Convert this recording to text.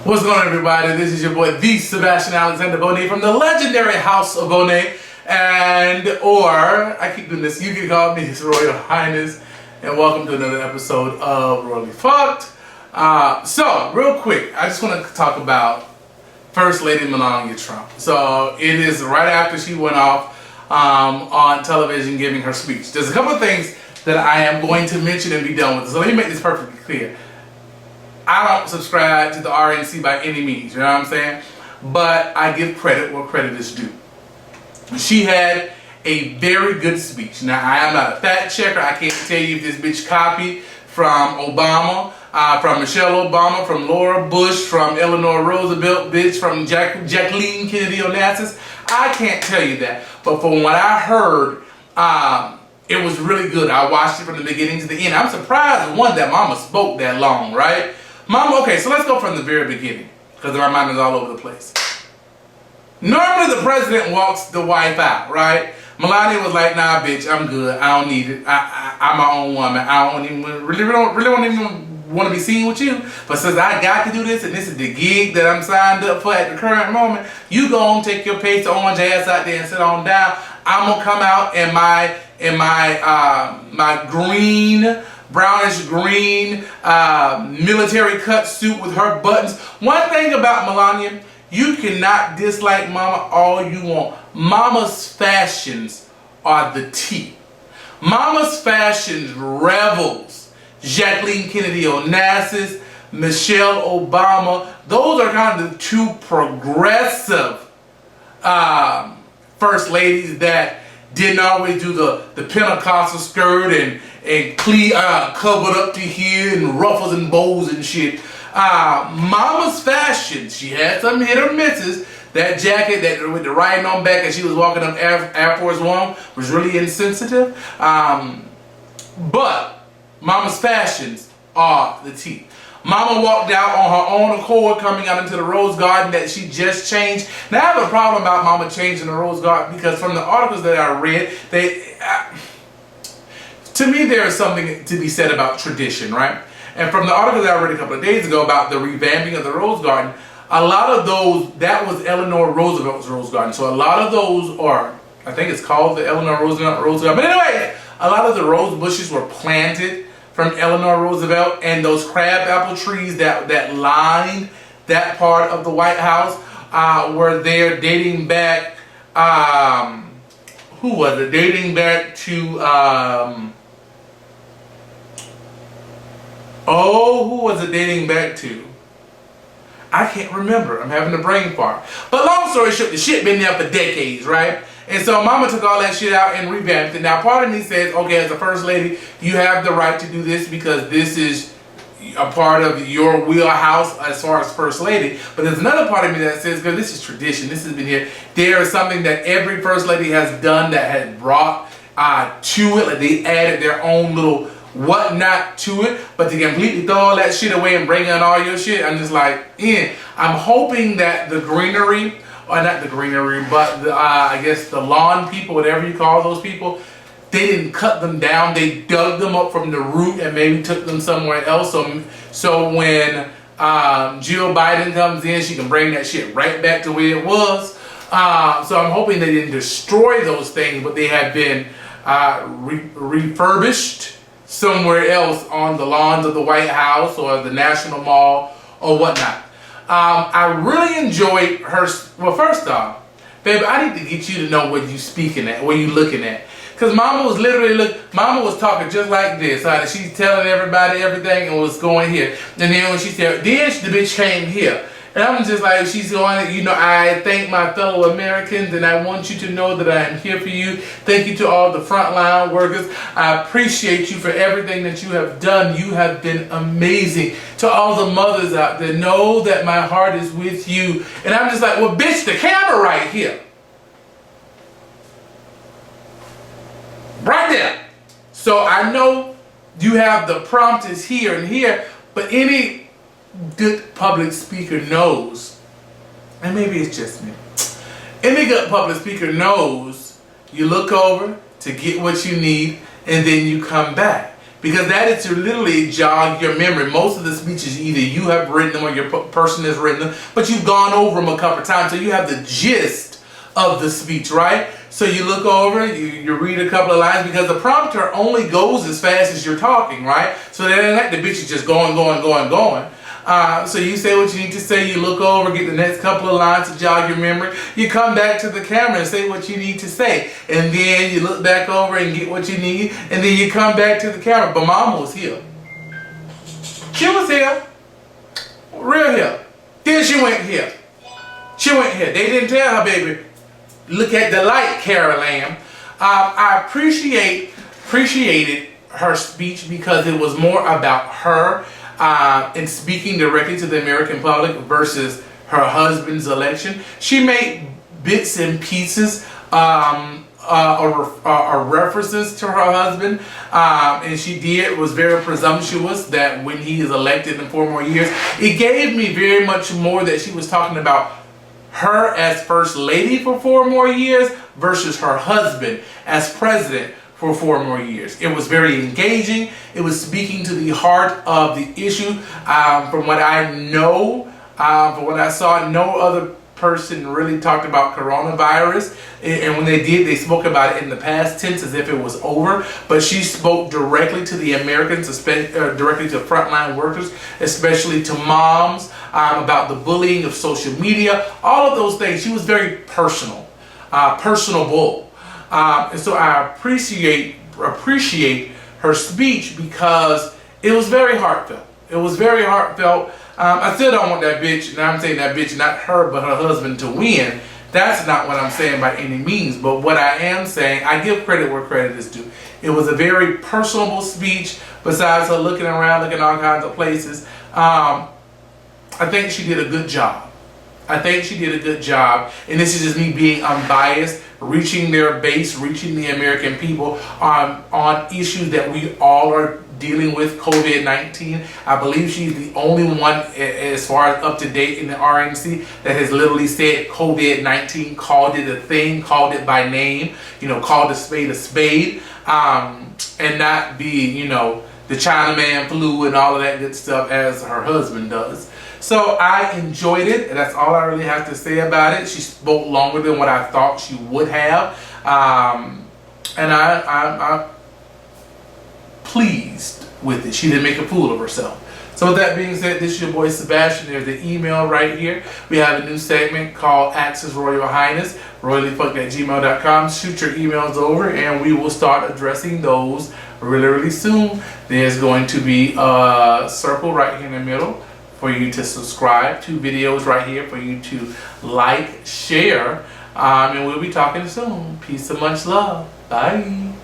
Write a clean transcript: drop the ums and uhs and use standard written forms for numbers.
What's going on, everybody? This is your boy, the Sebastian Alexander Bonet from the legendary House of Bonet. I keep doing this, you can call me His Royal Highness, and welcome to another episode of Rhoyally Fucked. So, real quick, I just want to talk about First Lady Melania Trump. So, it is right after she went off on television giving her speech. There's a couple of things that I am going to mention and be done with. So, let me make this perfectly clear. I don't subscribe to the RNC by any means, you know what I'm saying? But I give credit where credit is due. She had a very good speech. Now, I am not a fact checker. I can't tell you if this bitch copied from Obama, from Michelle Obama, from Laura Bush, from Eleanor Roosevelt, bitch, from Jacqueline Kennedy Onassis. I can't tell you that. But from what I heard, it was really good. I watched it from the beginning to the end. I'm surprised, one, that Mama spoke that long, right? Mama, okay, so let's go from the very beginning, because my mind is all over the place. Normally the president walks the wife out, right? Melania was like, nah, bitch, I'm good. I don't need it. I'm my own woman. I don't even really don't even want to be seen with you. But since I got to do this, and this is the gig that I'm signed up for at the current moment, you go and take your paste orange ass out there and sit on down. I'm gonna come out in my green, brownish green military cut suit with her buttons. One thing about Melania, you cannot dislike Mama all you want. Mama's fashions are the tea. Mama's fashions revels. Jacqueline Kennedy Onassis, Michelle Obama, those are kind of the two progressive first ladies that didn't always do the Pentecostal skirt and covered up to here and ruffles and bows and shit. Mama's fashion, she had some hit or misses. That jacket that with the writing on back as she was walking up Air Force One was really insensitive. But Mama's fashions are the tea. Mama walked out on her own accord, coming out into the Rose Garden that she just changed. Now, I have a problem about Mama changing the Rose Garden because from the articles that I read, to me, there is something to be said about tradition, right? And from the article that I read a couple of days ago about the revamping of the Rose Garden, a lot of those, that was Eleanor Roosevelt's Rose Garden. So a lot of those are, I think it's called the Eleanor Roosevelt Rose Garden. But anyway, a lot of the rose bushes were planted from Eleanor Roosevelt, and those crabapple trees that lined that part of the White House were there dating back, who was it? Dating back to, who was it dating back to? I can't remember. I'm having a brain fart. But long story short, the shit been there for decades, right? And so Mama took all that shit out and revamped it. Now, part of me says, okay, as a first lady, you have the right to do this because this is a part of your wheelhouse as far as first lady. But there's another part of me that says, this is tradition. This has been here. There is something that every first lady has done that had brought to it. Like they added their own little whatnot to it. But to completely throw all that shit away and bring in all your shit, I'm just like, I'm hoping that the greenery, or not the greenery, but I guess the lawn people, whatever you call those people, they didn't cut them down. They dug them up from the root and maybe took them somewhere else. So when Jill Biden comes in, she can bring that shit right back to where it was. So I'm hoping they didn't destroy those things, but they have been refurbished somewhere else on the lawns of the White House or the National Mall or whatnot. I really enjoyed her. Well, first off, baby, I need to get you to know what you speaking at, what you looking at. Because Mama was literally, Mama was talking just like this. She's telling everybody everything and was going here. And then when she said, then the bitch came here. And I'm just like, she's going, you know, I thank my fellow Americans and I want you to know that I am here for you. Thank you to all the frontline workers. I appreciate you for everything that you have done. You have been amazing. To all the mothers out there, know that my heart is with you. And I'm just like, well, bitch, the camera right here. Right there. So I know you have the prompt is here and here, but any good public speaker knows, and maybe it's just me, any good public speaker knows you look over to get what you need and then you come back. because that is to literally jog your memory. Most of the speeches either you have written them or your person has written them, but you've gone over them a couple of times, so you have the gist of the speech, right? So you look over, you read a couple of lines, because the prompter only goes as fast as you're talking, right? So that ain't like the bitch is just going. So you say what you need to say, you look over, get the next couple of lines to jog your memory, you come back to the camera and say what you need to say, and then you look back over and get what you need, and then you come back to the camera. But Mama was here. She was here. Real here. Then she went here. She went here. They didn't tell her, baby, look at the light, Carol Ann. I appreciated her speech because it was more about her and speaking directly to the American public versus her husband's election. She made bits and pieces or references to her husband, and she was very presumptuous that when he is elected in 4 more years, it gave me very much more that she was talking about her as first lady for 4 more years versus her husband as president for 4 more years. It was very engaging. It was speaking to the heart of the issue. From what I know, from what I saw, no other person really talked about coronavirus. And when they did, they spoke about it in the past tense as if it was over. But she spoke directly to the Americans, directly to frontline workers, especially to moms, about the bullying of social media, all of those things. She was very personable. And so I appreciate her speech because it was very heartfelt. It was very heartfelt. I still don't want that bitch, and I'm saying that bitch, not her, but her husband to win. That's not what I'm saying by any means. But what I am saying, I give credit where credit is due. It was a very personable speech, besides her looking around, looking all kinds of places. I think she did a good job. And this is just me being unbiased, reaching their base, reaching the American people on issues that we all are dealing with, COVID-19. I believe she's the only one, as far as up to date in the RNC, that has literally said COVID-19, called it a thing, called it by name, called a spade, and not be, the Chinaman flu and all of that good stuff as her husband does. So I enjoyed it, and that's all I really have to say about it. She spoke longer than what I thought she would have, and I'm pleased with it. She didn't make a fool of herself. So with that being said, this is your boy Sebastian. There's the email right here. We have a new segment called Ask His Royal Highness, rhoyallyphuckked@gmail.com. Shoot your emails over, and we will start addressing those really soon. There's going to be a circle right here in the middle for you to subscribe, 2 videos right here for you to like, share, and we'll be talking soon. Peace and much love. Bye.